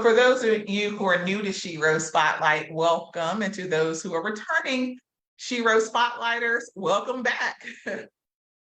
For those of you who are new to S.H.E.R.O Spotlight, welcome. And to those who are returning S.H.E.R.O Spotlighters, welcome back.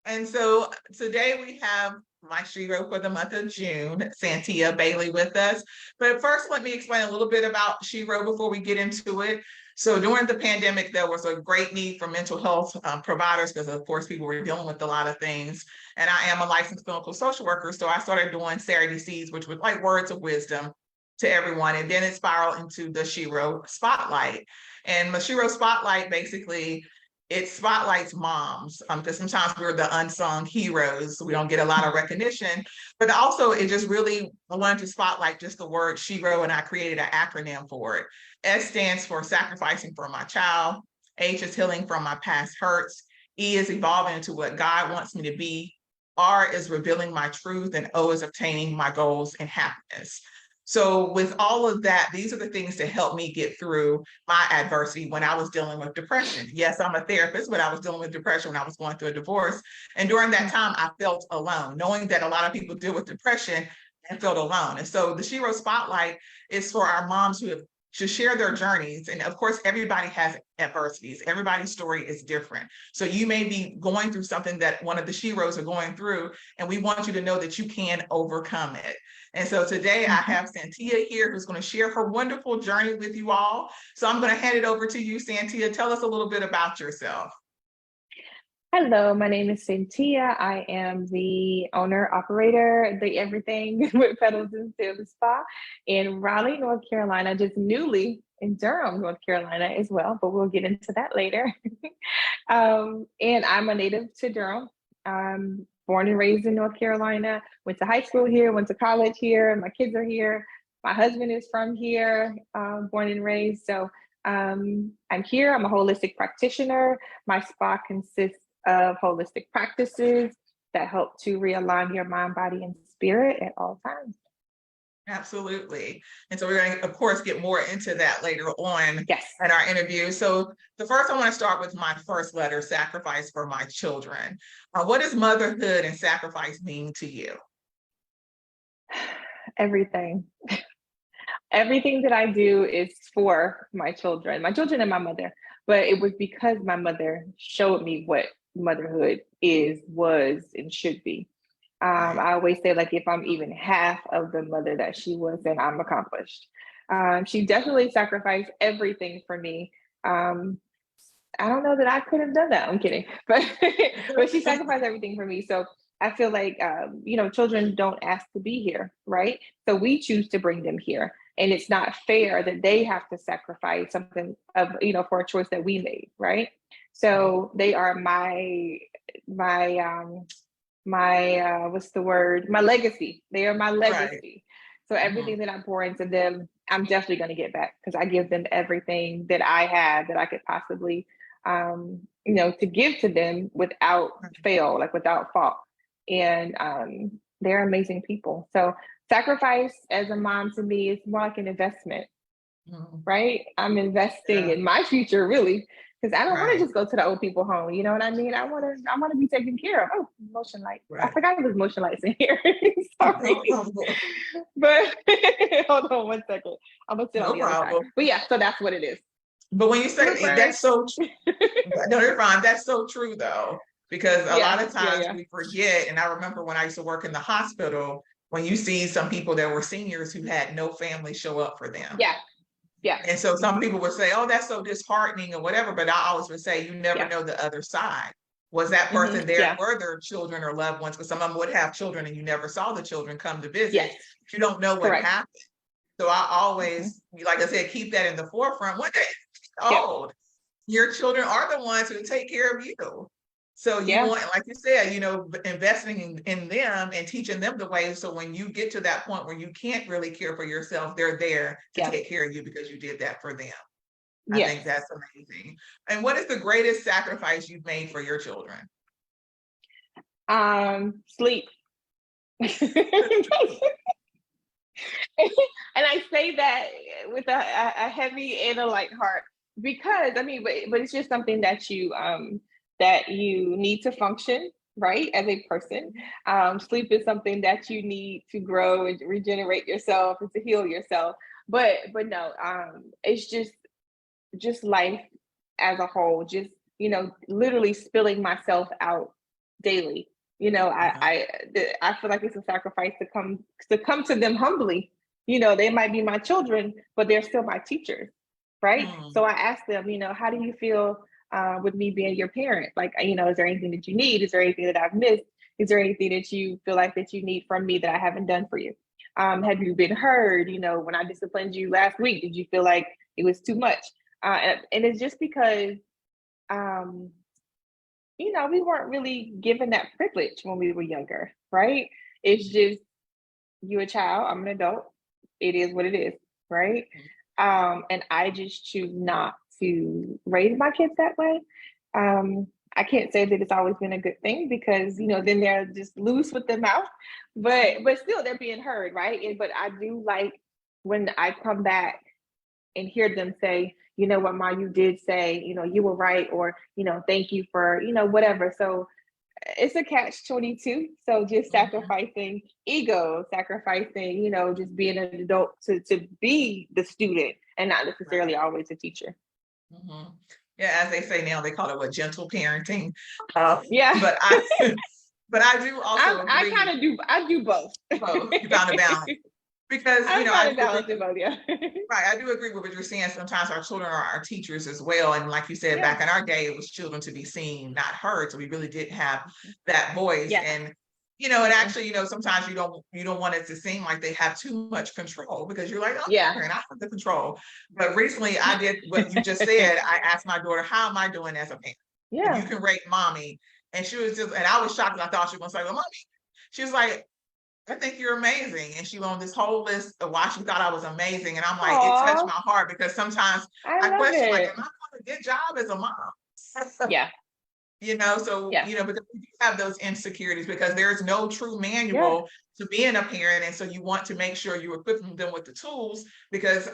And so today we have my S.H.E.R.O for the month of June, Santia Bailey, with us. But first, let me explain a little bit about S.H.E.R.O before we get into it. So during the pandemic, there was a great need for mental health providers because, of course, people were dealing with a lot of things. And I am a licensed clinical social worker, so I started doing Saturday Seeds, which was like words of wisdom to everyone. And then it spiraled into the S.H.E.R.O Spotlight. And the S.H.E.R.O Spotlight, basically, it spotlights moms because sometimes we're the unsung heroes. So we don't get a lot of recognition, but also it just really, I wanted to spotlight just the word S.H.E.R.O, and I created an acronym for it. S stands for sacrificing for my child. H is healing from my past hurts. E is evolving into what God wants me to be. R is revealing my truth, and O is obtaining my goals and happiness. So with all of that, these are the things that helped me get through my adversity when I was dealing with depression. Yes, I'm a therapist, but I was dealing with depression when I was going through a divorce. And during that time, I felt alone, knowing that a lot of people deal with depression and felt alone. And so the S.H.E.R.O Spotlight is for our moms who have to share their journeys. And of course, everybody has adversities. Everybody's story is different. So you may be going through something that one of the S.H.E.R.Os are going through, and we want you to know that you can overcome it. And so today I have Santia here who's going to share her wonderful journey with you all. So I'm going to hand it over to you, Santia. Tell us a little bit about yourself. Hello, my name is Santia. I am the owner, operator, the everything with Petals and Stems Spa in Raleigh, North Carolina, just newly in Durham, North Carolina as well, but we'll get into that later. And I'm a native to Durham. Born and raised in North Carolina, went to high school here, went to college here. My kids are here. My husband is from here, born and raised. So I'm here. I'm a holistic practitioner. My spa consists of holistic practices that help to realign your mind, body, and spirit at all times. Absolutely. And so we're going to, of course, get more into that later on Yes. in our interview. So the first, I want to start with my first letter, sacrifice for my children. What does motherhood and sacrifice mean to you? Everything. Everything that I do is for my children and my mother. But it was because my mother showed me what motherhood is, was, and should be. I always say, like, if I'm even half of the mother that she was, then I'm accomplished. She definitely sacrificed everything for me. I don't know that I could have done that. I'm kidding, but she sacrificed everything for me. So I feel like, children don't ask to be here, right? So we choose to bring them here. And it's not fair that they have to sacrifice something for a choice that we made, right? So they are my legacy. They are my legacy. Right. So everything that I pour into them, I'm definitely going to get back because I give them everything that I have that I could possibly, to give to them without fail, like without fault. And they're amazing people. So sacrifice as a mom to me is more like an investment, right? I'm investing in my future, really. Because I don't want to just go to the old people home. You know what I mean? I want to be taken care of. Oh, motion light. Right. I forgot there's motion lights in here. Sorry. But hold on 1 second. I'm going to sit on the other side. But yeah, so that's what it is. But when you say that's so true. No, you're fine. That's so true, though. Because a lot of times we forget. And I remember when I used to work in the hospital, when you see some people that were seniors who had no family show up for them. Yeah. Yeah. And so some people would say, oh, that's so disheartening or whatever. But I always would say, you never know the other side. Was that person there? Were their children or loved ones? Because some of them would have children and you never saw the children come to visit. Yes. You don't know what happened. So I always, like I said, keep that in the forefront. When they're old, your children are the ones who take care of you. So you want, like you said, investing in them and teaching them the way. So when you get to that point where you can't really care for yourself, they're there to take care of you because you did that for them. I think that's amazing. And what is the greatest sacrifice you've made for your children? Sleep. And I say that with a heavy and a light heart because but it's just something that you need to function. right? As a person, sleep is something that you need to grow and regenerate yourself and to heal yourself. But no, it's just life as a whole, just, literally spilling myself out daily. I feel like it's a sacrifice to come to them humbly. They might be my children, but they're still my teachers, right? So I ask them, how do you feel with me being your parent? Like, is there anything that you need? Is there anything that I've missed? Is there anything that you feel like that you need from me that I haven't done for you? Have you been heard? When I disciplined you last week, did you feel like it was too much? And it's just because, we weren't really given that privilege when we were younger, right? It's just, you're a child, I'm an adult. It is what it is, right? And I just choose not to raise my kids that way. I can't say that it's always been a good thing because, then they're just loose with their mouth, but still they're being heard, right? But I do like when I come back and hear them say, you know what, Ma, you did say, you were right, or, thank you for, whatever. So it's a catch-22. So just sacrificing ego, sacrificing, just being an adult to be the student and not necessarily always a teacher. Yeah, as they say now, they call it what, gentle parenting. Yeah. But I do also agree. I do both. Both. You found a balance. Because I do agree with what you're saying. Sometimes our children are our teachers as well. And like you said, back in our day, it was children to be seen, not heard. So we really did have that voice. And and actually, sometimes you don't want it to seem like they have too much control because you're like, oh, I have the control. But recently I did what you just said. I asked my daughter, how am I doing as a parent? Yeah. If you can rate mommy. And she was and I was shocked. I thought she was going to say, well, mommy. She was like, I think you're amazing. And she went on this whole list of why she thought I was amazing. And I'm like, it touched my heart because sometimes I question, like, am I doing a good job as a mom? Yeah. Because we do have those insecurities because there's no true manual to being a parent. And so you want to make sure you equip them with the tools because you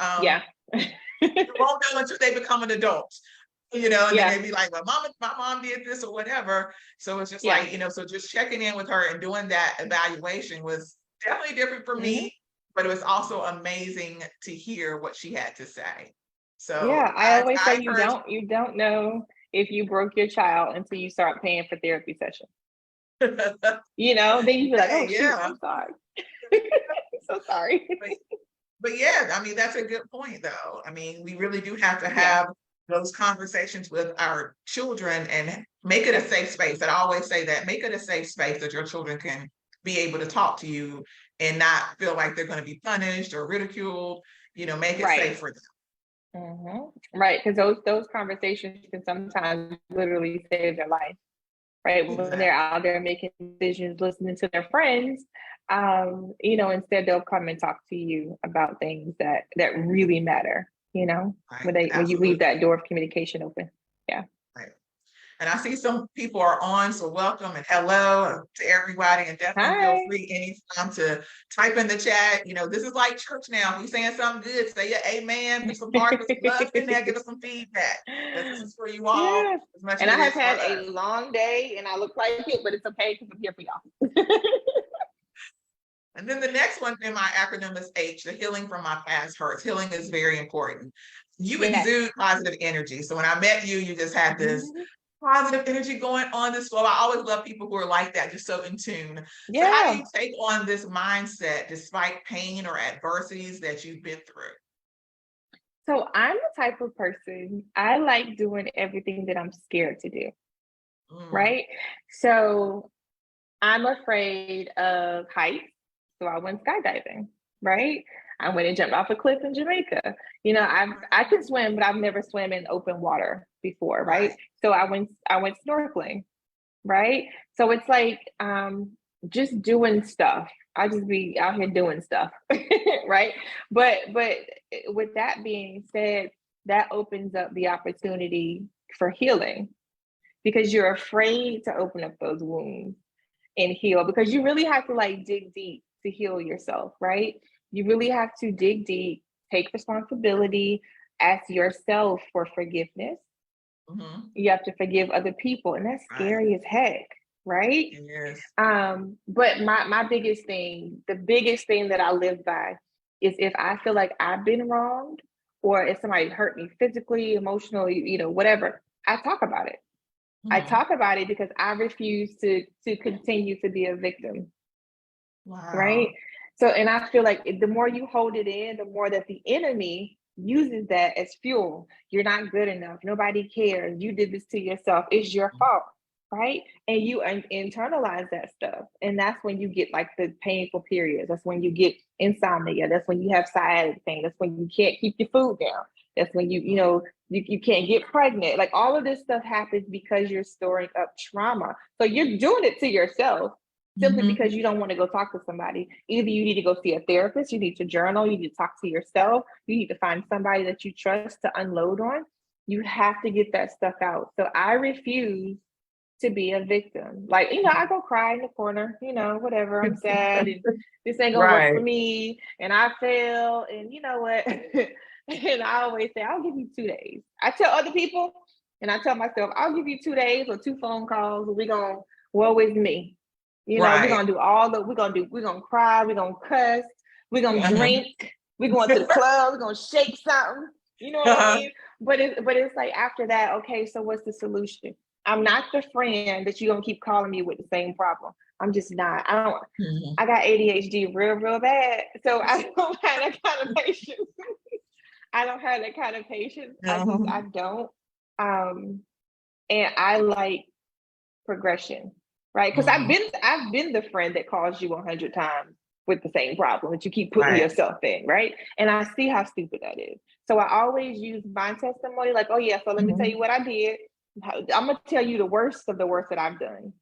won't know until they become an adult. And then they'd be like, well, my mom did this or whatever. So it's just like, so just checking in with her and doing that evaluation was definitely different for me, but it was also amazing to hear what she had to say. So I always say you don't know if you broke your child until you start paying for therapy sessions. Then you be like, oh, shoot, I'm sorry. So sorry. But I mean, that's a good point though. I mean, we really do have to have those conversations with our children and make it a safe space. And I always say that, make it a safe space that your children can be able to talk to you and not feel like they're going to be punished or ridiculed, make it safe for them. Right. Because those conversations can sometimes literally save their life, right? Exactly. When they're out there making decisions, listening to their friends, instead they'll come and talk to you about things that really matter. When you leave that door of communication open. Yeah. Right. And I see some people are on, so welcome and hello to everybody. And definitely feel free anytime to type in the chat. This is like church now. If you're saying something good, say your amen, put some heart, put some love in there, give us some feedback. This is for you all. Yes. And I have had a long day and I look like it, but it's okay because I'm here for y'all. And then the next one in my acronym is H, the healing from my past hurts. Healing is very important. You exude positive energy. So when I met you, you just had this positive energy going on this flow. I always love people who are like that, just so in tune. So how do you take on this mindset despite pain or adversities that you've been through? So I'm the type of person, I like doing everything that I'm scared to do. Right? So I'm afraid of heights. So I went skydiving, right? I went and jumped off a cliff in Jamaica. I can swim, but I've never swam in open water before, right? So I went snorkeling, right? So it's like just doing stuff. I just be out here doing stuff, right? But with that being said, that opens up the opportunity for healing because you're afraid to open up those wounds and heal because you really have to dig deep to heal yourself, right? You really have to dig deep, take responsibility, ask yourself for forgiveness. You have to forgive other people, and that's scary as heck, right? Yes. But my biggest thing, the biggest thing that I live by is if I feel like I've been wronged or if somebody hurt me physically, emotionally, whatever, I talk about it. I Mhm. talk about it because I refuse to continue to be a victim, right? Wow. So, and I feel like the more you hold it in, the more that the enemy uses that as fuel. You're not good enough. Nobody cares. You did this to yourself. It's your fault, right? And you internalize that stuff. And that's when you get like the painful periods. That's when you get insomnia. That's when you have sciatic pain. That's when you can't keep your food down. That's when you can't get pregnant. Like all of this stuff happens because you're storing up trauma. So you're doing it to yourself simply Mhm. because you don't want to go talk to somebody. Either you need to go see a therapist, you need to journal, you need to talk to yourself, you need to find somebody that you trust to unload on. You have to get that stuff out. So I refuse to be a victim. Like, I go cry in the corner, whatever, I'm sad and this ain't gonna work for Right. me and I fail. And you know what? And I always say, I'll give you 2 days. I tell other people and I tell myself, I'll give you 2 days or 2 phone calls and woe is me. We're Right. gonna do we're gonna cry, we're gonna cuss, we're gonna Mhm. drink, we're going to the club, we're gonna shake something, you know what I Uh-huh. mean? But it's like after that, okay, so what's the solution? I'm not the friend that you're gonna keep calling me with the same problem. I'm just not. Mhm. I got ADHD real, real bad. So I don't have that kind of patience. I don't have that kind of patience. I Uh-huh. don't. Um, and I like progression, right? Because I've Mhm. been the friend that calls you 100 times with the same problem that you keep putting Right. yourself in, right? And I see how stupid that is. So I always use my testimony, like, oh yeah, so let me tell you Mhm. what I did. I'm gonna tell you the worst of the worst that I've done,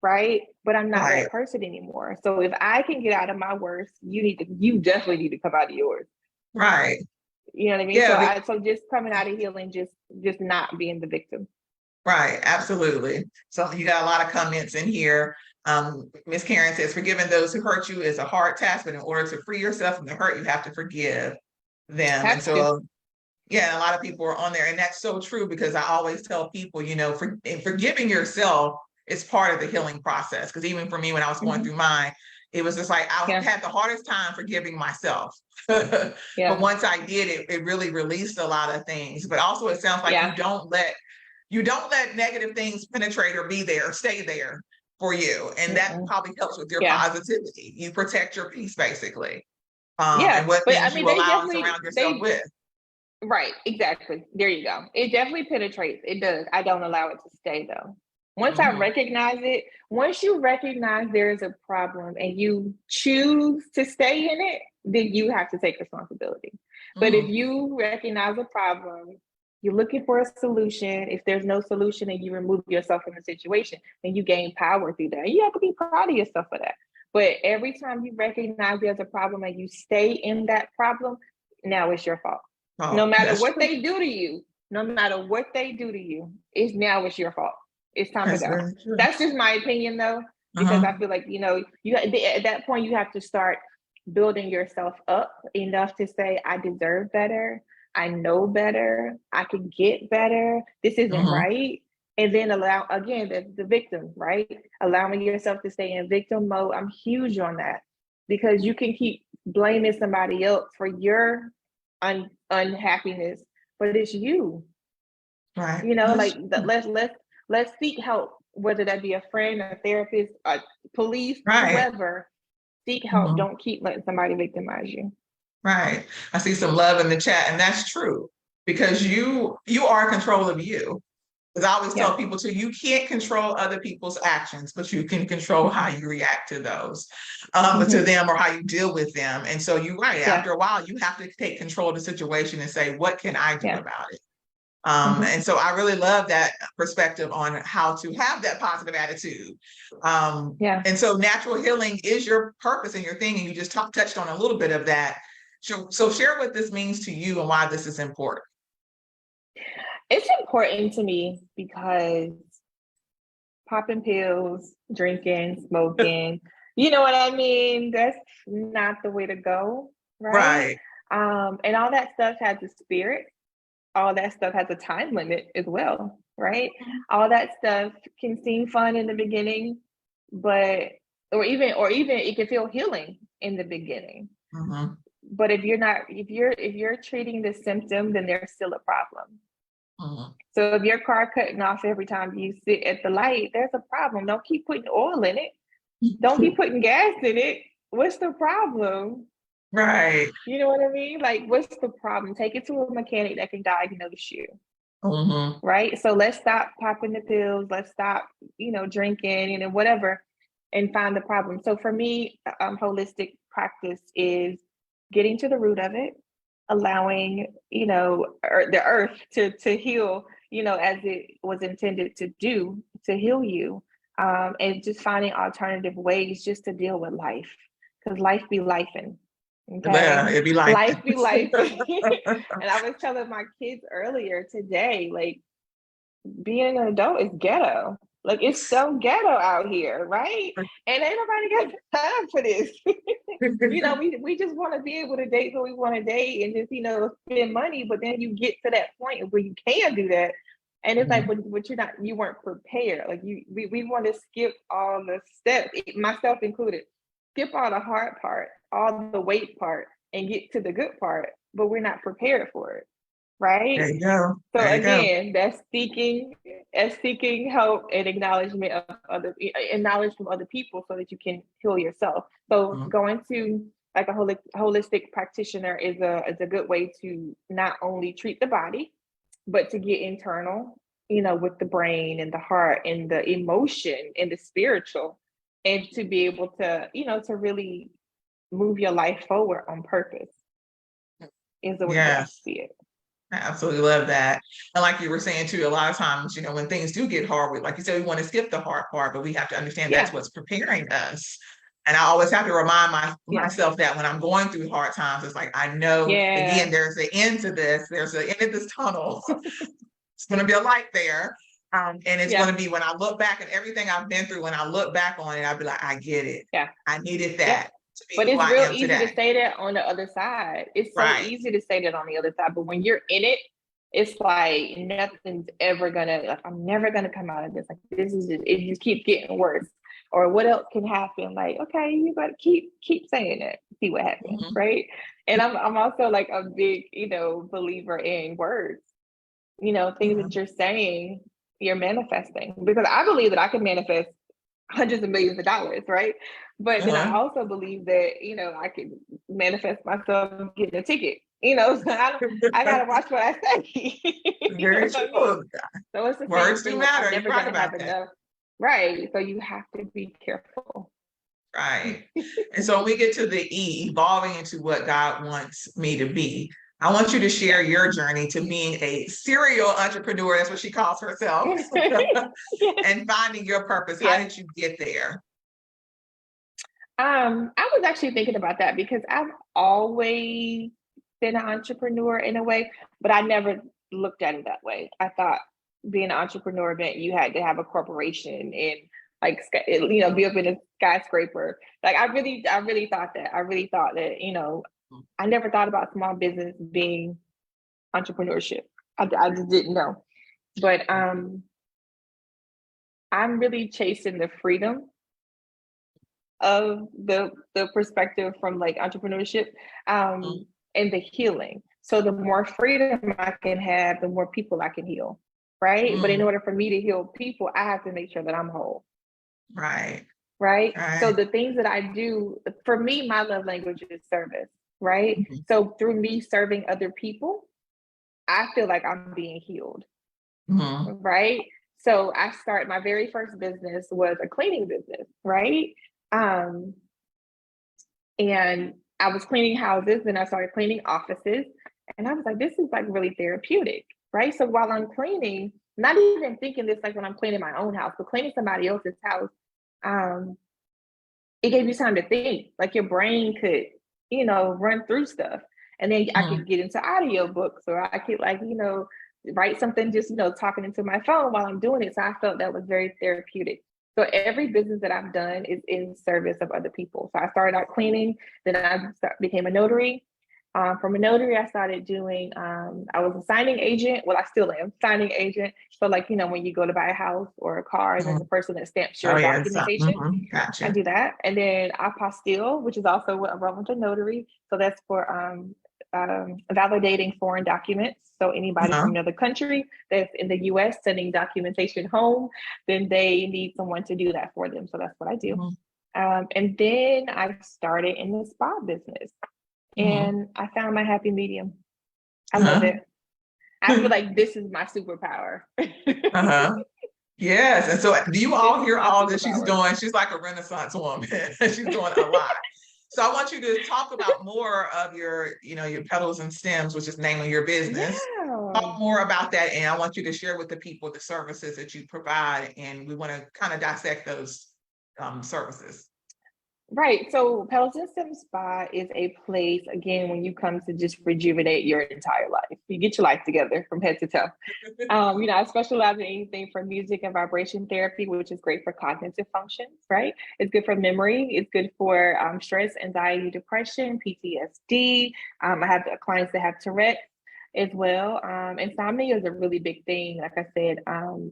right? But I'm not Right. that person anymore. So if I can get out of my worst, you definitely need to come out of yours. Right. You know what I mean? Yeah. So just coming out of healing, just not being the victim. Right, absolutely. So you got a lot of comments in here. Miss Karen says, forgiving those who hurt you is a hard task, but in order to free yourself from the hurt, you have to forgive them. And Have to. so, yeah, a lot of people are on there, and that's so true because I always tell people, forgiving yourself is part of the healing process. Because even for me, when I was going Mhm. through mine, it was just like I Yeah. had the hardest time forgiving myself. But Yeah. once I did it, it really released a lot of things. But also, it sounds like Yeah. you don't let negative things penetrate or be there or stay there for you. And that Mm-mm. probably helps with your Yeah. positivity. You protect your peace basically. Yeah. And what But I things mean, you they allow and definitely, surround yourself they, with. right. Exactly. There you go. It definitely penetrates. It does. I don't allow it to stay though. Mhm. Once you recognize there is a problem and you choose to stay in it, then you have to take responsibility. But if Mhm. you recognize a problem, you're looking for a solution. If there's no solution and you remove yourself from the situation, then you gain power through that. You have to be proud of yourself for that. But every time you recognize there's a problem and you stay in that problem, now it's your fault. No Oh, matter that's what true. they do to you, no matter what they do to you, it's your fault. It's time to That's go. very true. That's just my opinion though, because Uh-huh. I feel like, you at that point you have to start building yourself up enough to say, I deserve better. I know better. I can get better. This isn't Mhm. right. And then allow again the victim, right? Allowing yourself to stay in victim mode. I'm huge on that because you can keep blaming somebody else for your unhappiness, but it's you. Right. Like That's true. let's seek help, whether that be a friend, a therapist, a police, Right. whoever. Seek help. Mhm. Don't keep letting somebody victimize you. Right. I see some love in the chat, and that's true because you are in control of you. Because I always Yeah. tell people too, you can't control other people's actions, but you can control how Mm-hmm. you react to those, to Mm-hmm. them or how you deal with them. And so you're right. Yeah. After a while, you have to take control of the situation and say, what can I do Yeah. about it? Mm-hmm. And so I really love that perspective on how to have that positive attitude. Yeah. And so natural healing is your purpose and your thing. And you just touched on a little bit of that. So share what this means to you and why this is important. It's important to me because popping pills, drinking, smoking, you know what I mean? That's not the way to go, right? Right. And all that stuff has a spirit. All that stuff has a time limit as well. right? All that stuff can seem fun in the beginning, but or even it can feel healing in the beginning. Mm-hmm. But if you're treating the symptom, then there's still a problem. Mm-hmm. So if your car cutting off every time you sit at the light, there's a problem. Don't keep putting oil in it. Don't keep putting gas in it. What's the problem? Right. You know what I mean? Like, what's the problem? Take it to a mechanic that can diagnose you. Mm-hmm. Right. So let's stop popping the pills. Let's stop, drinking and whatever, and find the problem. So for me, holistic practice is getting to the root of it, allowing, the earth to heal, as it was intended to do, to heal you, and just finding alternative ways just to deal with life, because life be lifing. Yeah, Okay. it'd be like Life be life. And I was telling my kids earlier today, like, being an adult is ghetto. Like, it's so ghetto out here, right? And ain't nobody got time for this. We just want to be able to date who we want to date and just, spend money. But then you get to that point where you can do that. And it's like, but you weren't prepared. Like we want to skip all the steps, myself included, skip all the hard part, all the wait part, and get to the good part, but we're not prepared for it. Right. there you go. So There you go. again, that's seeking help and acknowledgement of knowledge from other people so that you can heal yourself. So going to like a holistic practitioner is a good way to not only treat the body, but to get internal, with the brain and the heart and the emotion and the spiritual, and to be able to, to really move your life forward on purpose is the way that I see it. I absolutely love that. And like you were saying too, a lot of times, when things do get hard, like you said, we want to skip the hard part, but we have to understand that's what's preparing us. And I always have to remind myself that when I'm going through hard times, it's like, I know, again, there's an end to this. There's an end of this tunnel. It's going to be a light there. And it's going to be when I look back at everything I've been through, when I look back on it, I'll be like, I get it. Yeah. I needed that. But it's real easy to say that on the other side. It's so easy to say that on the other side. But when you're in it, it's like nothing's ever gonna, like, I'm never gonna come out of this. Like, this is just, it just keeps getting worse. Or what else can happen? Like, okay, you gotta keep saying it, see what happens, right? And I'm also like a big, believer in words. Things that you're saying, you're manifesting. Because I believe that I can manifest hundreds of millions of dollars, right? But then I also believe that, I can manifest myself getting a ticket. So I gotta watch what I say. Very true. So it's the words same do thing. matter. I'm never gonna have enough. Right. So you have to be careful. Right. And so when we get to the E, evolving into what God wants me to be, I want you to share your journey to being a serial entrepreneur. That's what she calls herself. And finding your purpose. How did you get there? I was actually thinking about that because I've always been an entrepreneur in a way, but I never looked at it that way. I thought being an entrepreneur meant you had to have a corporation and like, be up in a skyscraper. Like I really thought that. I really thought that, I never thought about small business being entrepreneurship. I just didn't know. But I'm really chasing the freedom of the perspective from like entrepreneurship, and the healing. So the more freedom I can have, the more people I can heal, right? But in order for me to heal people, I have to make sure that I'm whole. Right. So the things that I do, for me, my love language is service, right? So through me serving other people, I feel like I'm being healed, right? So my very first business was a cleaning business, right? And I was cleaning houses and I started cleaning offices. And I was like, this is like really therapeutic, right? So while I'm cleaning, not even thinking this like when I'm cleaning my own house, but cleaning somebody else's house, it gave you time to think. Like your brain could, run through stuff. And then I could get into audiobooks, or I could write something just, talking into my phone while I'm doing it. So I felt that was very therapeutic. So every business that I've done is in service of other people. So I started out cleaning, then I became a notary. From a notary, I started doing, I was a signing agent. Well, I still am signing agent. So like, when you go to buy a house or a car, and then the person that stamps Oh your yeah, so, documentation, I gotcha. do that. And then apostille, which is also what I run with a notary. So that's for validating foreign documents. So anybody Uh-huh. from another country that's in the US sending documentation home, then they need someone to do that for them. So that's what I do. Mhm. And then I started in the spa business, Mhm. and I found my happy medium. I love Uh-huh. it. I feel like this is my superpower. Uh-huh. Yes. And so do you This all is hear my all that she's superpower. doing? She's like a Renaissance woman. She's doing a lot. So I want you to talk about more of your petals and stems, which is the name of your business. Yeah. Talk more about that. And I want you to share with the people the services that you provide. And we want to kind of dissect those services. Right. So Petals and Stems Spa is a place, again, when you come to just rejuvenate your entire life. You get your life together from head to toe. I specialize in anything from music and vibration therapy, which is great for cognitive functions, right? It's good for memory. It's good for stress, anxiety, depression, PTSD. I have clients that have Tourette's as well. Insomnia is a really big thing, like I said,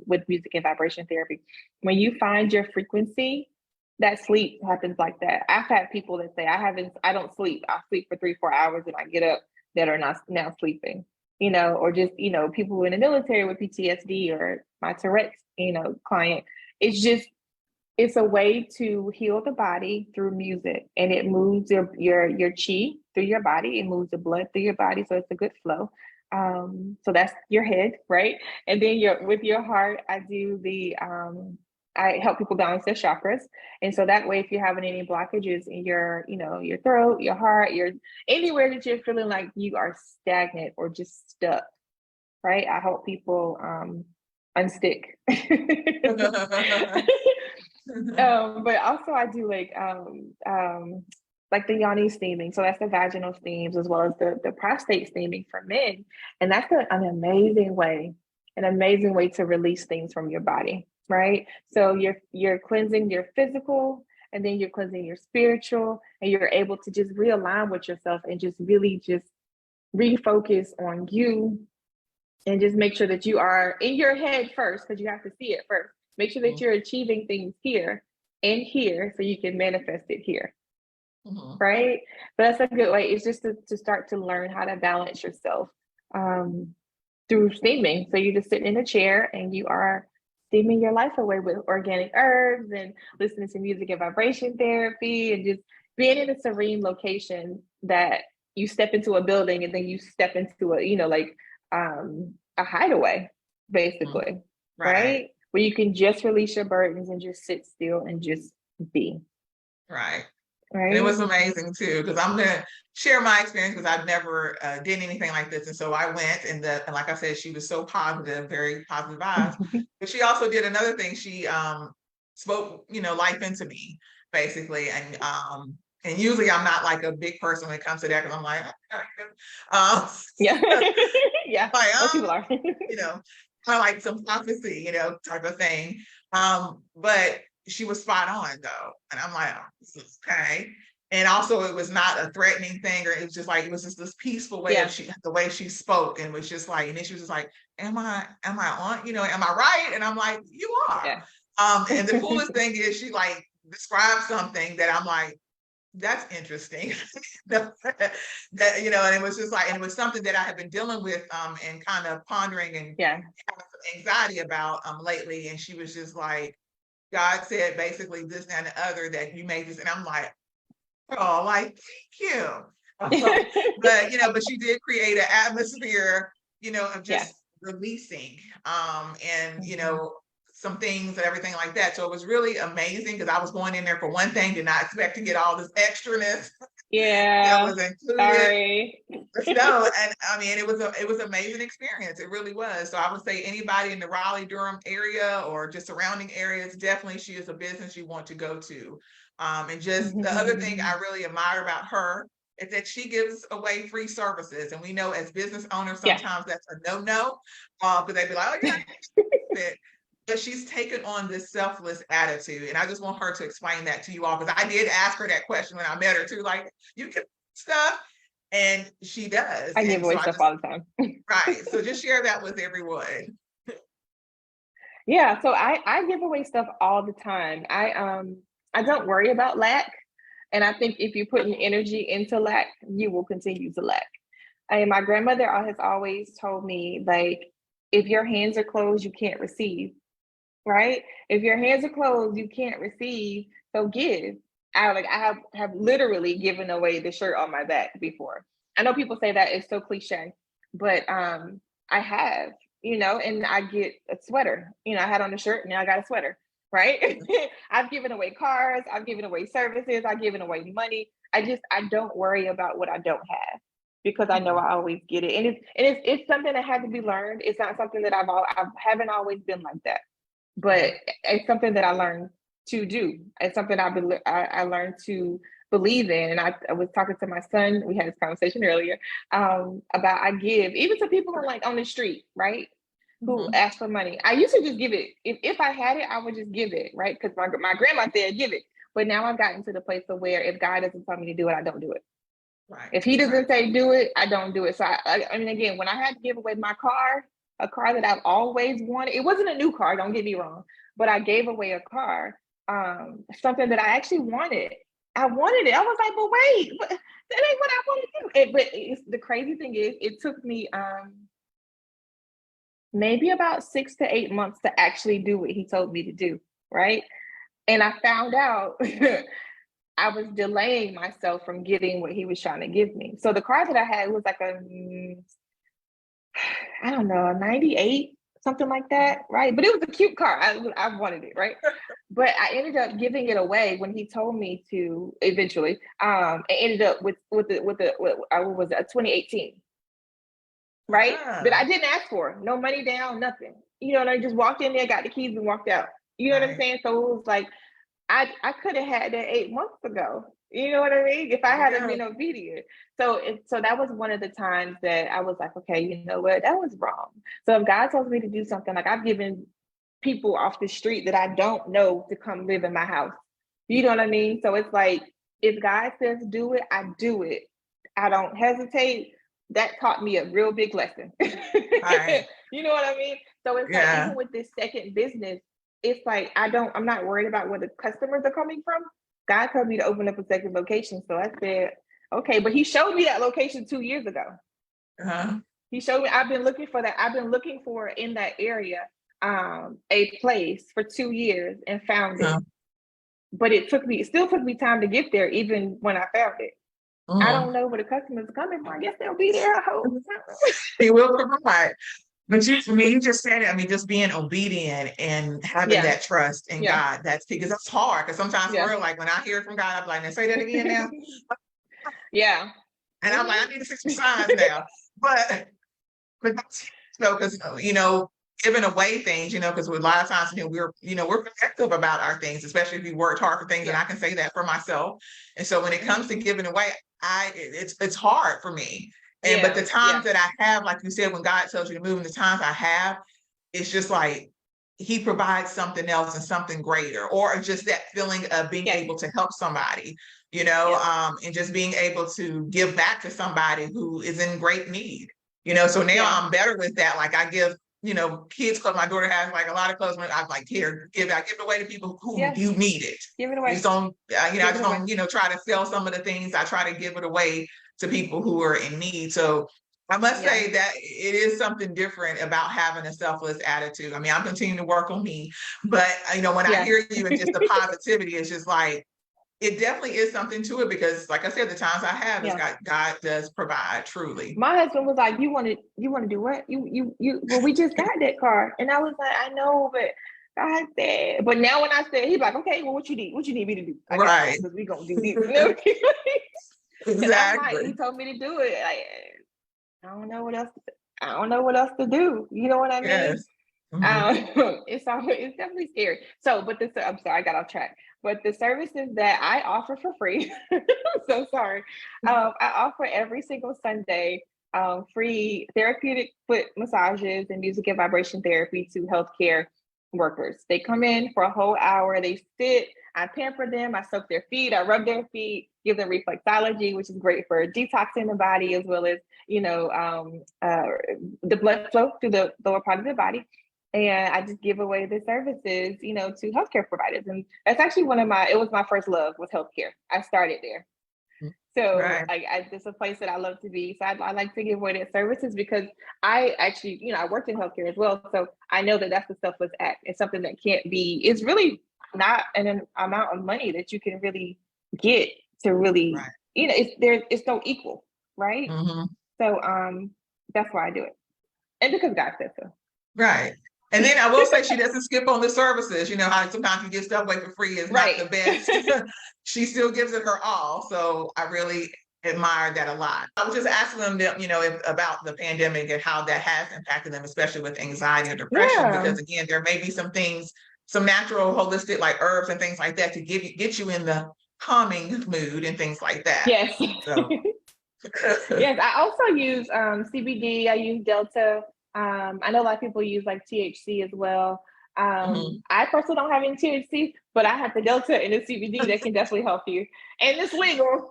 with music and vibration therapy. When you find your frequency, that sleep happens like that. I've had people that say, I don't sleep. I sleep for 3-4 hours and I get up that are not now sleeping, or just, people in the military with PTSD, or my Tourette's, client. It's a way to heal the body through music, and it moves your chi through your body. It moves the blood through your body. So it's a good flow. So that's your head, right? And then with your heart, I help people balance their chakras. And so that way, if you're having any blockages in your throat, your heart, anywhere that you're feeling like you are stagnant or just stuck, right? I help people unstick. But also I do like the yoni steaming. So that's the vaginal steams, as well as the prostate steaming for men. And that's an amazing way to release things from your body, right? So you're cleansing your physical, and then you're cleansing your spiritual, and you're able to just realign with yourself and just really just refocus on you, and just make sure that you are in your head first, because you have to see it first. Make sure that you're achieving things here and here so you can manifest it here. Mhm. Right? But that's a good way. It's just to start to learn how to balance yourself through steaming. So you just sit in a chair and you are steaming your life away with organic herbs and listening to music and vibration therapy, and just being in a serene location that you step into a building and then you step into a hideaway, Mhm. basically, Right. right? Where you can just release your burdens and just sit still and just be, Right. And it right? was amazing too, because I'm gonna share my experience because I've never did anything like this, and so I went, and like I said, she was so positive, very positive vibes. But she also did another thing. She spoke, life into me basically, and usually I'm not like a big person when it comes to that because I'm like, um, Yeah. Yeah. like Most people are. you know, kind of like some prophecy, type of thing. But she was spot on though. And I'm like, oh, this is okay. And also it was not a threatening thing, or it was just like, it was just this peaceful way Yeah. the way she spoke, and was just like, and then she was just like, am I on, am I right? And I'm like, you are. Yeah. And the coolest thing is she like described something that I'm like, that's interesting. that and it was just like, and it was something that I had been dealing with and kind of pondering and Yeah. having some anxiety about lately. And she was just like, God said basically this and the other that you made this, and I'm like, oh, like thank you. But she did create an atmosphere, of Yeah. just releasing, and Mhm. some things and everything like that. So it was really amazing because I was going in there for one thing, did not expect to get all this extraness that Yeah. was included. Sorry. No, and I mean it was amazing experience. It really was. So I would say anybody in the Raleigh Durham area or just surrounding areas, definitely she is a business you want to go to. And just the other thing I really admire about her is that she gives away free services. And we know as business owners, Yeah. sometimes that's a no-no. But they'd be like, oh yeah, it. But she's taken on this selfless attitude. And I just want her to explain that to you all, because I did ask her that question when I met her too. Like, you can stuff. And she does. I give And so away I stuff just, all the time. right. So just share that with everyone. Yeah, so I give away stuff all the time. I don't worry about lack, and I think if you put an energy into lack, you will continue to lack. And my grandmother has always told me, like, if your hands are closed, you can't receive, right? If your hands are closed, you can't receive. So give. I have literally given away the shirt on my back before. I know people say that it's so cliche, but I have, and I get a sweater. I had on a shirt, now I got a sweater, right? I've given away cars, I've given away services, I've given away money. I don't worry about what I don't have because I know I always get it. And it's something that had to be learned. It's not something that I haven't always been like that, but it's something that I learned to do. It's something I learned to believe in. And I was talking to my son. We had this conversation earlier about I give even to people who are like on the street, right? Who ask for money. I used to just give it. If I had it, I would just give it, right? Because my grandma said give it. But now I've gotten to the place of where if God doesn't tell me to do it, I don't do it. Right. If he doesn't say do it, I don't do it. So I mean, again, when I had to give away my car, a car that I've always wanted, it wasn't a new car, don't get me wrong, but I gave away a car, something that I actually wanted. I wanted it. I was like, but wait, that ain't what I want to do. But the crazy thing is, it took me maybe about 6 to 8 months to actually do what he told me to do, right? And I found out I was delaying myself from getting what he was trying to give me. So the car that I had was like I don't know, a 98, something like that, right? But it was a cute car. I wanted it, right? But I ended up giving it away when he told me to eventually. I ended up with what was it, a 2018, right? That I didn't ask for, no money down, nothing. And I just walked in there, got the keys and walked out. You know what I'm saying? So it was like, I could have had that 8 months ago. You know what I mean? If I hadn't been obedient. So that was one of the times that I was like, okay, you know what? That was wrong. So if God tells me to do something, like I've given people off the street that I don't know to come live in my house. You know what I mean? So it's like, if God says do it, I do it. I don't hesitate. That taught me a real big lesson. Right. You know what I mean? So it's like, even with this second business, it's like, I'm not worried about where the customers are coming from. God told me to open up a second location. So I said, okay, but he showed me that location 2 years ago. He showed me, I've been looking for that. I've been looking for in that area, a place for 2 years and found it. But it still took me time to get there, even when I found it. I don't know where the customers are coming from. I guess they'll be there, I hope. He will provide. But you just said it. I mean, just being obedient and having that trust in God. That's because that's hard. Because sometimes we're like, when I hear from God, I'm like, now say that again now. And I'm like, I need to fix my signs now. But so because giving away things, because a lot of times we're protective about our things, especially if we worked hard for things, and I can say that for myself. And so when it comes to giving away, it's hard for me. But the times that I have, like you said, when God tells you to move, and the times I have, it's just like he provides something else and something greater, or just that feeling of being able to help somebody, and just being able to give back to somebody who is in great need. So now I'm better with that. Like I give, kids clothes. My daughter has like a lot of clothes. I'm like, here, I give it away to people who you need it. Give it away. I just don't, try to sell some of the things. I try to give it away to people who are in need. So I must say that it is something different about having a selfless attitude. I mean, I'm continuing to work on me, but when I hear you and just the positivity, it's just like, it definitely is something to it, because like I said, the times I have is God does provide, truly. My husband was like, you want to do what? Well, we just got that car. And I was like, I know, but God said, but now when I said, he's like, okay, well, what you need me to do? I got because we're going to do this. Exactly. He told me to do it. I don't know what else. I don't know what else to do. You know what I mean? Yes. It's definitely scary. So, I'm sorry, I got off track. But the services that I offer for free, I'm so sorry. I offer every single Sunday free therapeutic foot massages and music and vibration therapy to healthcare workers. They come in for a whole hour, they sit, I pamper them, I soak their feet, I rub their feet, give them reflexology, which is great for detoxing the body, as well as, the blood flow through the lower part of the body. And I just give away the services, to healthcare providers. And that's actually it was my first love was healthcare. I started there. So Right. it's a place that I love to be. So I like to give away their services because I actually, I worked in healthcare as well. So I know that that's the selfless act. It's something that it's really not an amount of money that you can really get to really, Right. it's no equal, right? Mm-hmm. So that's why I do it. And because God said so. Right. And then I will say she doesn't skip on the services. You know how sometimes you get stuff away for free is not the best. She still gives it her all. So I really admire that a lot. I was just asking them, about the pandemic and how that has impacted them, especially with anxiety or depression, because again, there may be some things, some natural holistic like herbs and things like that to get you in the calming mood and things like that. Yes. So. Yes, I also use CBD. I use Delta. I know a lot of people use like THC as well. I personally don't have any THC, but I have the Delta and the CBD that can definitely help you. And it's legal.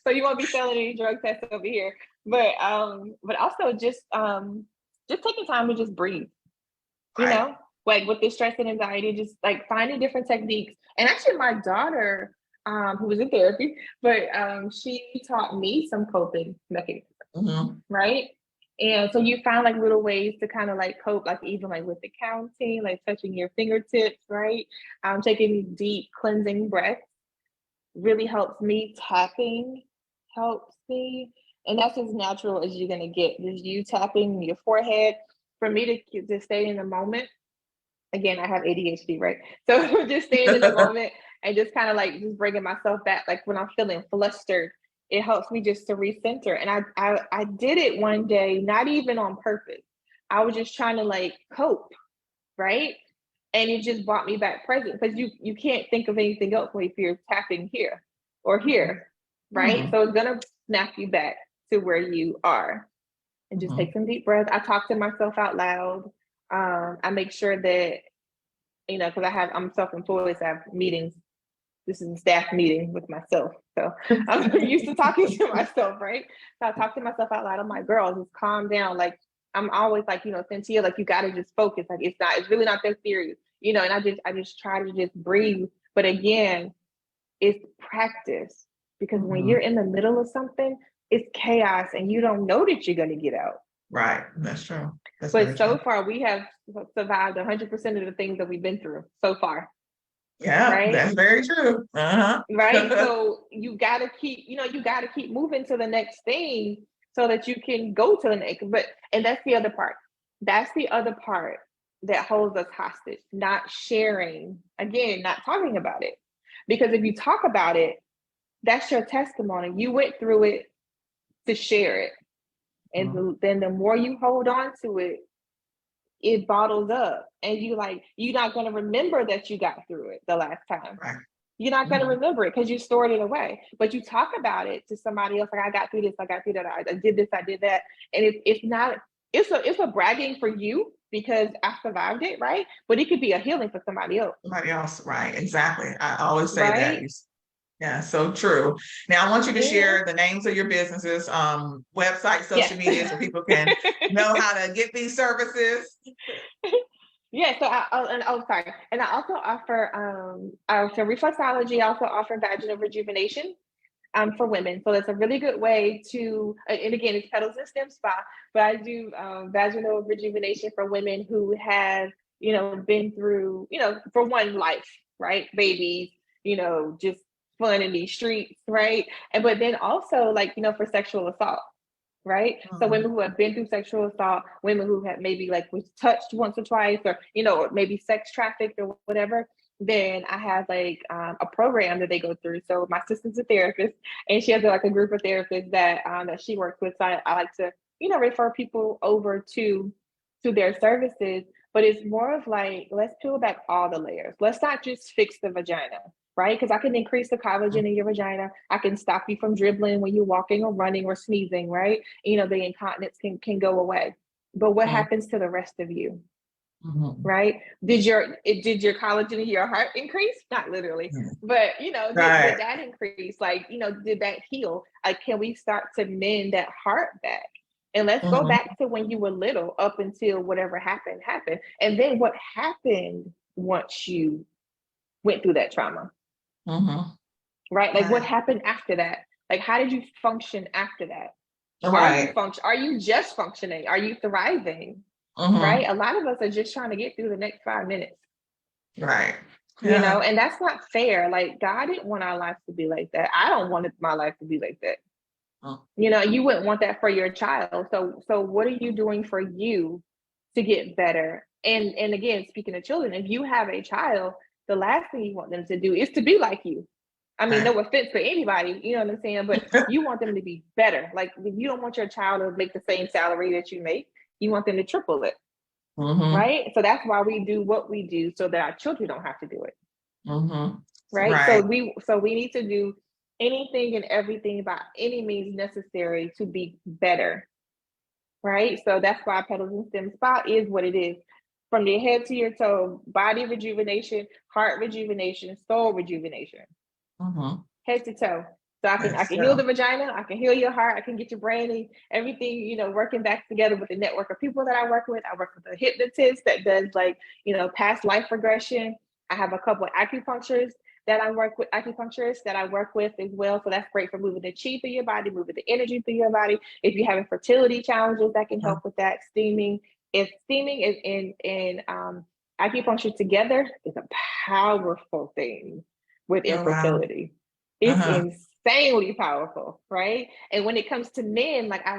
So you won't be selling any drug tests over here. But also just taking time to just breathe, Right. like with the stress and anxiety, just like finding different techniques. And actually my daughter, who was in therapy, but she taught me some coping mechanisms, right? And so you find like little ways to kind of like cope, like even like with the counting, like touching your fingertips, right? Taking deep cleansing breaths really helps me. Tapping helps me. And that's as natural as you're gonna get. Just you tapping your forehead. For me to stay in the moment. Again, I have ADHD, right? So just staying in the moment and just kind of like just bringing myself back. Like when I'm feeling flustered, it helps me just to recenter. And I did it one day, not even on purpose. I was just trying to like cope, right? And it just brought me back present because you can't think of anything else if you're tapping here or here, right? So it's gonna snap you back to where you are. And just take some deep breaths. I talk to myself out loud. I make sure that, because I'm self-employed, so I have meetings. This is a staff meeting with myself. So I'm used to talking to myself, right? So I talk to myself out loud. I'm like, girl, just calm down. Like, I'm always like, Santia, like, you got to just focus. Like, it's really not that serious, and I just try to just breathe. But again, it's practice because when you're in the middle of something, it's chaos and you don't know that you're going to get out. Right. That's true. But so far, we have survived 100% of the things that we've been through so far. Yeah, right? That's very true. Right. So you got to keep moving to the next thing so that you can go to the next. And that's the other part. That's the other part that holds us hostage, not sharing, again, not talking about it. Because if you talk about it, that's your testimony. You went through it to share it. And then the more you hold on to it, it bottles up. And you're not going to remember that you got through it the last time. Right. You're not going to remember it because you stored it away. But you talk about it to somebody else, like, I got through this, I got through that, I did this, I did that. And it's a bragging for you because I survived it, right? But it could be a healing for somebody else. Somebody else, right? Exactly. I always say right? that. Yeah, so true. Now I want you to share the names of your businesses, website, social media, so people can know how to get these services. Yeah, so sorry. And I also offer reflexology. I also offer vaginal rejuvenation for women. So that's a really good way to, and again, it's Petals and Stems Spa, but I do vaginal rejuvenation for women who have, been through, for one, life, right? Babies, just fun in these streets, right? But then also for sexual assault. Right. So women who have been through sexual assault, women who have maybe was touched once or twice, or, or maybe sex trafficked or whatever, then I have a program that they go through. So my sister's a therapist and she has a group of therapists that she works with. So I like to, refer people over to their services, but it's more of let's peel back all the layers. Let's not just fix the vagina. Right? Because I can increase the collagen in your vagina. I can stop you from dribbling when you're walking or running or sneezing, right? The incontinence can go away. But what happens to the rest of you? right? Did your collagen in your heart increase? Not literally, but did that increase? Like, did that heal? Like, can we start to mend that heart back? And let's go back to when you were little, up until whatever happened. And then what happened once you went through that trauma? Right? Like, what happened after that? Like, how did you function after that? Are you just functioning? Are you thriving? Right? A lot of us are just trying to get through the next 5 minutes. Right. And that's not fair. Like, God didn't want our lives to be like that. I don't want my life to be like that. You wouldn't want that for your child. So what are you doing for you to get better? And again, speaking of children, if you have a child, the last thing you want them to do is to be like you. I mean, no offense for anybody, you know what I'm saying? But you want them to be better. Like, you don't want your child to make the same salary that you make. You want them to triple it. Right? So that's why we do what we do, so that our children don't have to do it. Right? So we need to do anything and everything by any means necessary to be better. Right? So that's why Petals and Stems Spa is what it is. From your head to your toe, body rejuvenation, heart rejuvenation, soul rejuvenation. Head to toe. So I can heal the vagina, I can heal your heart, I can get your brain and everything, working back together with the network of people that I work with. I work with a hypnotist that does past life regression. I have a couple of acupuncturists that I work with as well. So that's great for moving the chi through your body, moving the energy through your body. If you're having fertility challenges, that can help with that. Steaming and acupuncture together is a powerful thing with infertility. It's insanely powerful, right? And when it comes to men, like, I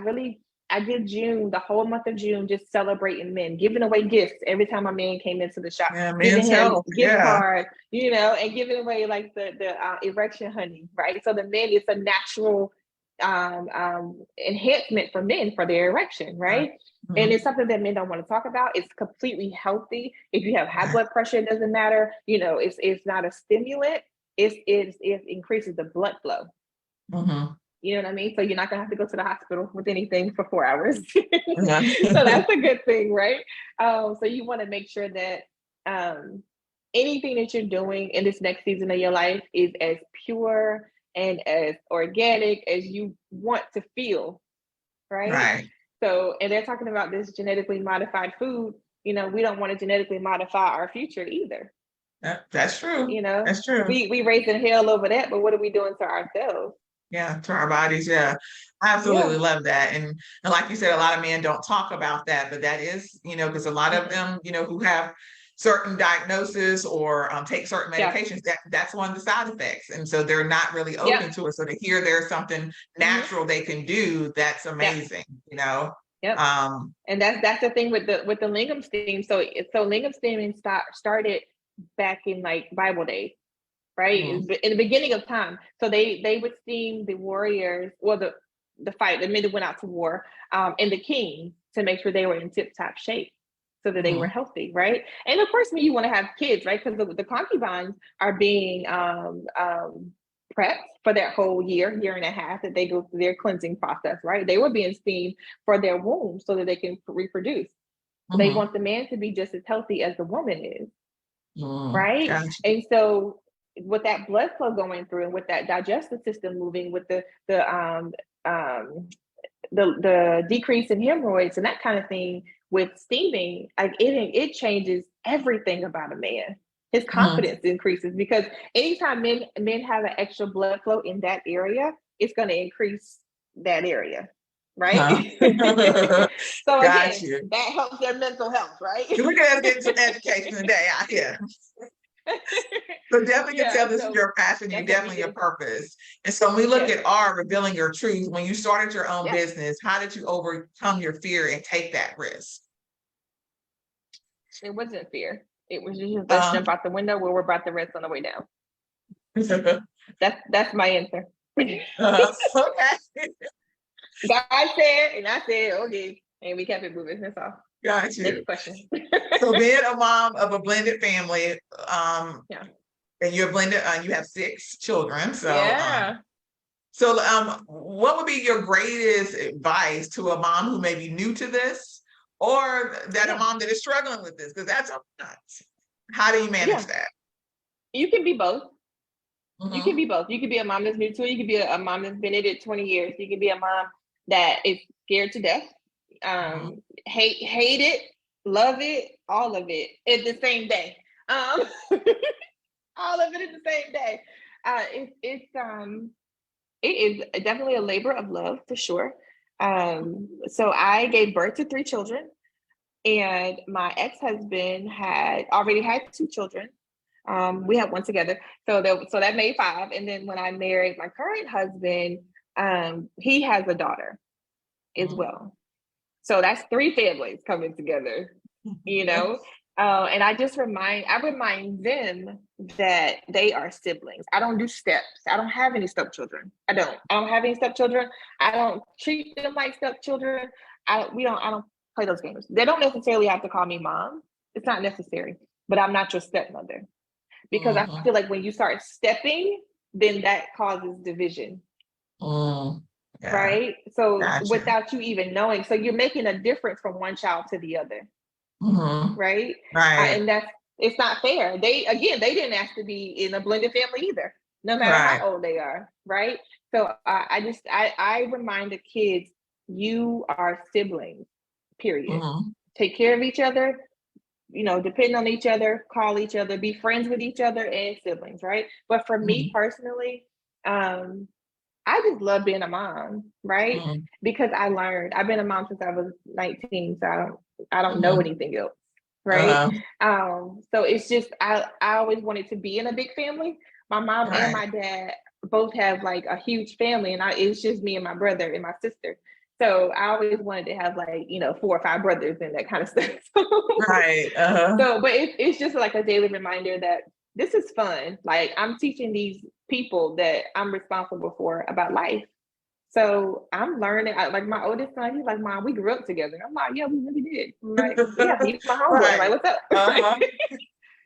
did June, the whole month of June, just celebrating men, giving away gifts every time a man came into the shop, giving him gift cards, and giving away like the erection honey, right? So the men, it's a natural enhancement for men for their erection, right? And it's something that men don't want to talk about. It's completely healthy. If you have high blood pressure, it doesn't matter. It's not a stimulant. It increases the blood flow. You know what I mean? So you're not gonna have to go to the hospital with anything for 4 hours. So that's a good thing, right? So you want to make sure that anything that you're doing in this next season of your life is as pure and as organic as you want to feel, right? So, and they're talking about this genetically modified food. We don't want to genetically modify our future either. That's true. That's true. We raising hell over that, but what are we doing to ourselves? To our bodies. I absolutely love that. And like you said, a lot of men don't talk about that, but that is, because a lot of them, who have certain diagnosis or take certain medications, that's one of the side effects. And so they're not really open to it. So to hear there's something natural they can do, that's amazing, And that's the thing with the lingam steam. So lingam steaming started back in like Bible days. Right? In the beginning of time. So they would steam the warriors, or the fight, the men that went out to war, and the king, to make sure they were in tip-top shape, so that they were healthy, right? And of course, when you want to have kids, right? Because the concubines are being prepped for that whole year and a half that they go through their cleansing process, right? They were being steamed for their womb so that they can reproduce. They want the man to be just as healthy as the woman is, right? Gotcha. And so with that blood flow going through, and with that digestive system moving, with the decrease in hemorrhoids and that kind of thing, with steaming, like it changes everything about a man. His confidence increases, because anytime men have an extra blood flow in that area, it's going to increase that area, right? So again, that helps their mental health, right? We're going to get some education today out here. So definitely can tell this is your passion, you definitely your purpose. And so when we look at revealing your truth, when you started your own business, how did you overcome your fear and take that risk? It wasn't fear. It was just let's jump out the window, where we're about the rest on the way down. That's my answer. Okay. God said, and I said, okay, and we kept it moving. That's all. Got you. Next question. So being a mom of a blended family, and you're blended, you have 6 children. So what would be your greatest advice to a mom who may be new to this, or that a Yeah. mom that is struggling with this, because that's a lot. How do you manage Yeah. that? You can be both. You can Mm-hmm. be both. You could be a mom that's new to it. You could be a mom that's been in it 20 years. You could be a mom that is scared to death, Mm-hmm. hate it, love it, all of it in the same day. Um, all of it in the same day. It is definitely a labor of love for sure. So I gave birth to 3 children, and my ex-husband had already had 2 children. We had one together, so that made 5. And then when I married my current husband, he has a daughter as Mm-hmm. well. So that's 3 families coming together, you know. And I remind them that they are siblings. I don't do steps. I don't have any stepchildren. I don't have any stepchildren. I don't treat them like stepchildren. I don't play those games. They don't necessarily have to call me mom. It's not necessary, but I'm not your stepmother, because I Mm-hmm. feel like when you start stepping, then that causes division. Mm. Yeah, Right? So gotcha. without you even knowing, so you're making a difference from one child to the other, Mm-hmm. right? Right, And it's not fair. They didn't ask to be in a blended family either, no matter right. how old they are, right? So I remind the kids, you are siblings, period. Mm-hmm. Take care of each other, depend on each other, call each other, be friends with each other, and siblings, right? But for me Mm-hmm. personally, I just love being a mom, right? Mm-hmm. Because I've been a mom since I was 19, so I don't know Mm-hmm. anything else, right? Uh-huh. So it's just I always wanted to be in a big family. My mom and Right. my dad both have like a huge family, and it's just me and my brother and my sister. So I always wanted to have like 4 or 5 brothers and that kind of stuff. Right. Uh-huh. But it's just like a daily reminder that this is fun. Like, I'm teaching these people that I'm responsible for about life. So I'm learning. Like, my oldest son, he's like, "Mom, we grew up together." I'm like, "Yeah, we really did." I'm like, "Yeah, he's my homeboy." I'm like, Right. "What's up?" Uh-huh.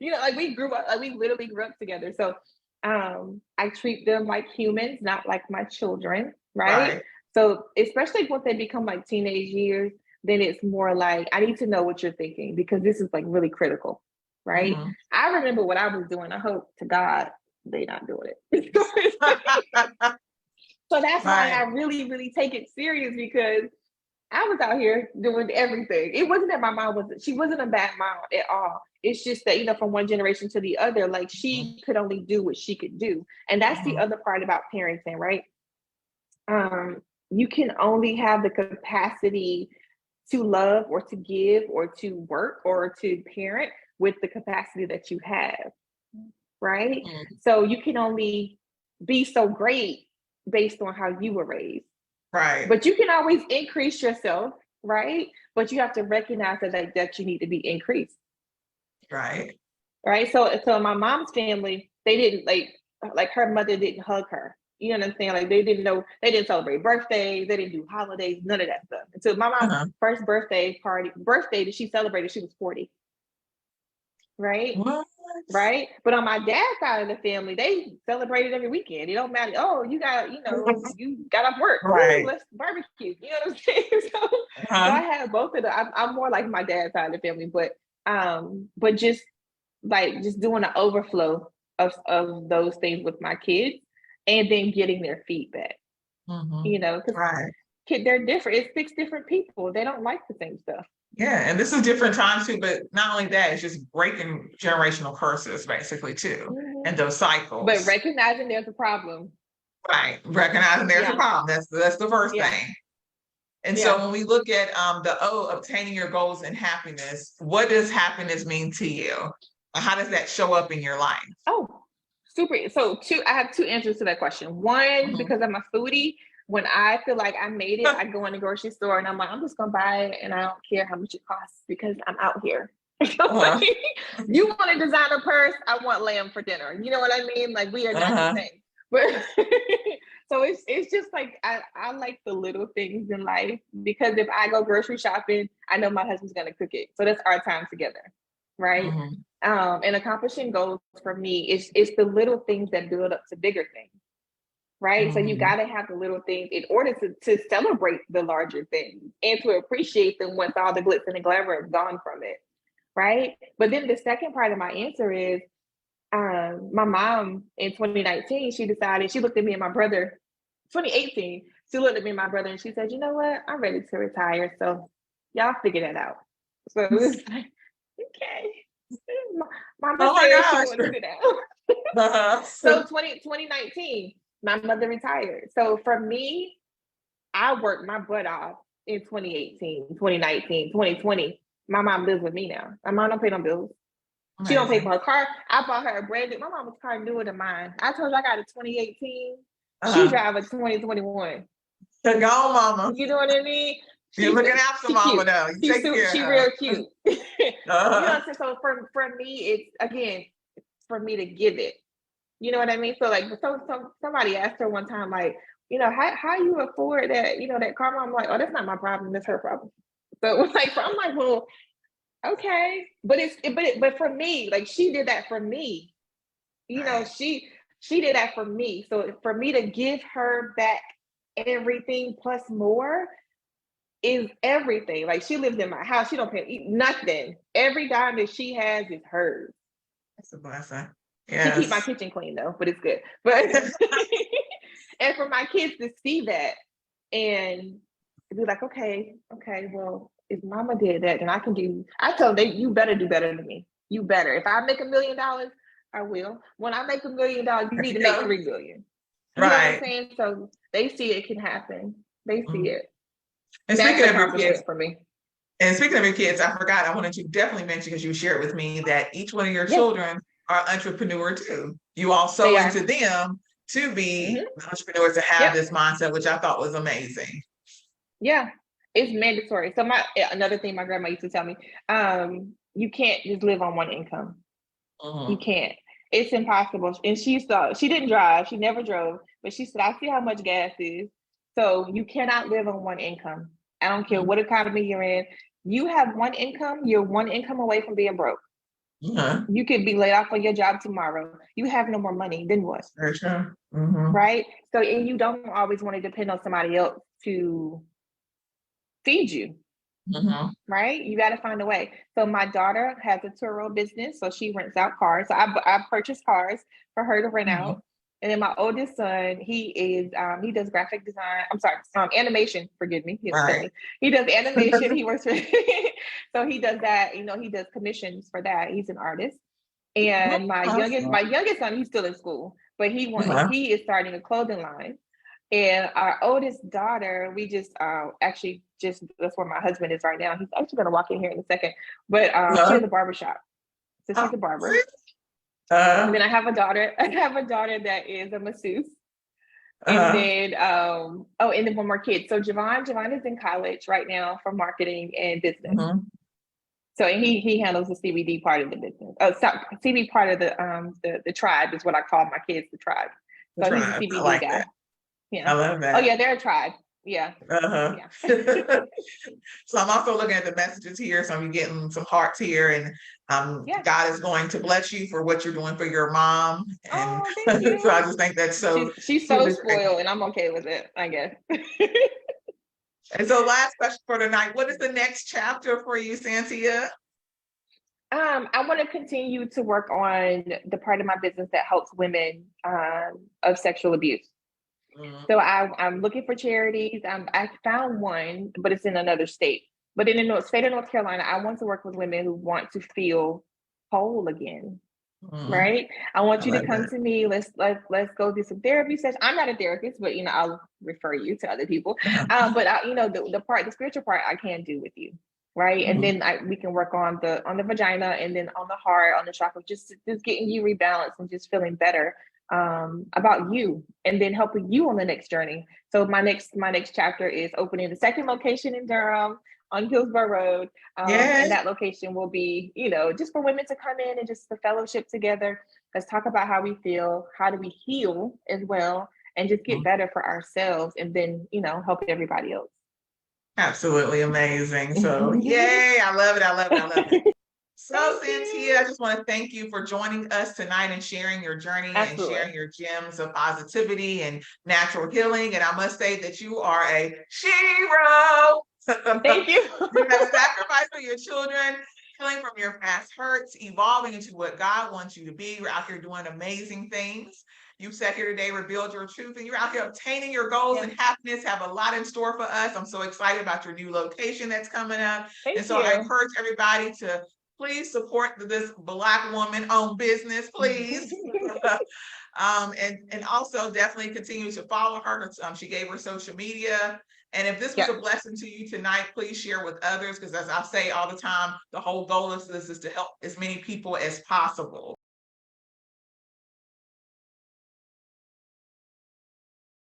Like, we grew up, like we literally grew up together. So I treat them like humans, not like my children, right? Right. So especially once they become like teenage years, then it's more like, I need to know what you're thinking, because this is like really critical, right? Mm-hmm. I remember what I was doing. I hope to God they not doing it. So that's why I Right. really, really take it serious, because I was out here doing everything. It wasn't that my mom she wasn't a bad mom at all. It's just that, from one generation to the other, like, she could only do what she could do. And that's the Mm-hmm. other part about parenting, right? You can only have the capacity to love or to give or to work or to parent with the capacity that you have, right? Mm-hmm. So you can only be so great based on how you were raised. Right. But you can always increase yourself, right? But you have to recognize that you need to be increased, Right. right? So in my mom's family, they didn't like her mother didn't hug her. You know what I'm saying? Like, they didn't celebrate birthdays, they didn't do holidays, none of that stuff. And so my mom's Uh-huh. first birthday that she celebrated, she was 40, right? What? Right. But on my dad's side of the family, they celebrated every weekend. It don't matter. Oh, you got off work. Woo, Right. let's barbecue. You know what I'm saying? So I Uh-huh. have both of them. I'm more like my dad's side of the family, but just doing an overflow of those things with my kids, and then getting their feedback, Mm-hmm. because Right. they're different. It's 6 different people. They don't like the same stuff. Yeah, and this is different times too, but not only that, it's just breaking generational curses basically too, Mhm. and those But cycles. recognizing there's a problem. Right. Recognizing there's a Yeah. problem. That's the first Yeah. thing. And so Yeah. when we look at the obtaining your goals and happiness, what does happiness mean to you? How does that show up in your life? Oh, super. So I have 2 answers to that question. One, Mhm. because I'm a foodie, when I feel like I made it, I go in the grocery store and I'm like, I'm just gonna buy it, and I don't care how much it costs, because I'm out here. Uh-huh. You want a designer purse? I want lamb for dinner. You know what I mean? Like, we are not the Uh-huh. same. But so it's just like, I like the little things in life, because if I go grocery shopping, I know my husband's gonna cook it. So that's our time together, right? Mhm. And accomplishing goals for me is the little things that build up to bigger things, right? So you Mhm. got to have the little things in order to celebrate the larger things and to appreciate them once all the glitz and the glamour is gone from it, right? But then the second part of my answer is my mom in 2019, she decided, she looked at me and my brother, 2018, she looked at me and my brother and she said, you know what, I'm ready to retire. So y'all figure that out. So it was like, okay. Mama Oh my said she gosh. wanted to sit down. Uh-huh. So 2019, my mother retired. So for me, I worked my butt off in 2018, 2019, 2020. My mom lives with me now. My mom don't pay no bills. She don't pay Amazing. for her car. I bought her a brand new, my mama's car newer than mine. I told you I got a 2018. She Uh-huh. drive a 2021. Go on, mama. You know what I mean? You're looking after She mama cute. though. You take care She of real her. cute. You know what Uh-huh. I'm saying? So for me, it's again for me to give it. You know what I mean? So like, somebody asked her one time, like, how you afford that? That car? I'm like, oh, that's not my problem. That's her problem. So like, I'm like, well, okay, but for me, like, she did that for me. Right. She did that for me. So for me to give her back everything plus more is everything. Like, she lives in my house. She don't pay nothing. Every dime that she has is hers. That's a blessing. She keep my Yes. kitchen clean though, but it's good. But and for my kids to see that and be like, okay, well, if mama did that, then I can do. I tell them, you better do better than me. You better. If I make $1 million, I will. When I make $1 million, you There need you to make go. 3 million. You know what I'm Right. saying? So they see it can happen. They see Mhm. it. And That's speaking of your kids, accomplishment for me. I forgot, I wanted to definitely mention because you shared with me that each one of your Yes, children are entrepreneur too. You all they sow into are. them to be Hmm. entrepreneurs, to have Yep. this mindset, which I thought was amazing. Yeah, it's mandatory. So another thing my grandma used to tell me, you can't just live on one income. You Mhm. can't. It's impossible. And she didn't drive. She never drove, but she said, I see how much gas is. So you cannot live on one income. I don't care Mhm. what economy you're in. You have one income, you're one income away from being broke. Mhm. You could be laid off on your job tomorrow. You have no more money, then what? Very true. Mhm. Right? So, and you don't always want to depend on somebody else to feed you. Mhm. Right? You got to find a way. So my daughter has a S.H.E.R.O business, so she rents out cars. So I purchase cars for her to rent Mhm. out. And then my oldest son, he does graphic design. I'm sorry, animation. Forgive me, he'll kill Right. me. He does animation. He works for, so he does that. He does commissions for that. He's an artist. And Awesome. my youngest son, he's still in school, but Uh-huh. he is starting a clothing line. And our oldest daughter, we just actually just that's where my husband is right now. He's actually going to walk in here in a second, but she Uh-huh. has a barber shop, so Oh, she's a barber. see? And Uh, then I have a daughter. I have a daughter that is a masseuse. And uh, then and then one more kid. So Javon is in college right now for marketing and business. mhm. So he handles the CBD part of the business. Oh, stop, CBD part of the tribe is what I call my kids, the tribe. The So he's a tribe. I CBD like that. guy. Yeah. I love Oh that. yeah, they're a tribe. Yeah. Uh-huh. Yeah. So I'm also looking at the messages here. So I'm getting some hearts here, and Yeah. God is going to bless you for what you're doing for your mom. And Oh, thank so I you. just think that's so She's so truly great. spoiled, and I'm okay with it, I guess. And so last question for tonight, what is the next chapter for you, Santia? I want to continue to work on the part of my business that helps women of sexual abuse. Mhm. So I'm looking for charities. I found one, but it's in another state. But in the state of North Carolina, I want to work with women who want to feel whole again. Mhm. Right? I want I you to love come that. to me. Let's go do some therapy sessions. I'm not a therapist, but I'll refer you to other people. But the spiritual part I can do with you, right? And Mhm. then we can work on the vagina, and then on the heart, on the chakra, just getting you rebalanced and just feeling better about you, and then helping you on the next journey. So my next chapter is opening the second location in Durham on Hillsborough Road. And Yeah. that location will be, just for women to come in and just the fellowship together. Let's talk about how we feel, how do we heal as well, and just get better for ourselves, and then, help everybody else. Absolutely amazing. So yay, I love it. I love it. I love it. So, Thank Santia, I you. just want to thank you for joining us tonight and sharing your journey and sharing Absolutely. your gems of positivity and natural healing. And I must say that you are a Shiro. Thank you. You have sacrificed for your children, healing from your past hurts, evolving into what God wants you to be. You're out here doing amazing things. You sat here today, revealed your truth, and you're out here obtaining your goals Yes. and happiness. Have a lot in store for us. I'm so excited about your new location that's coming up. And Thank so I you. encourage everybody to please support this Black woman-owned business, please. And also definitely continue to follow her. She gave her social media. And if this was Yep. a blessing to you tonight, please share with others, because as I say all the time, the whole goal of this is to help as many people as possible.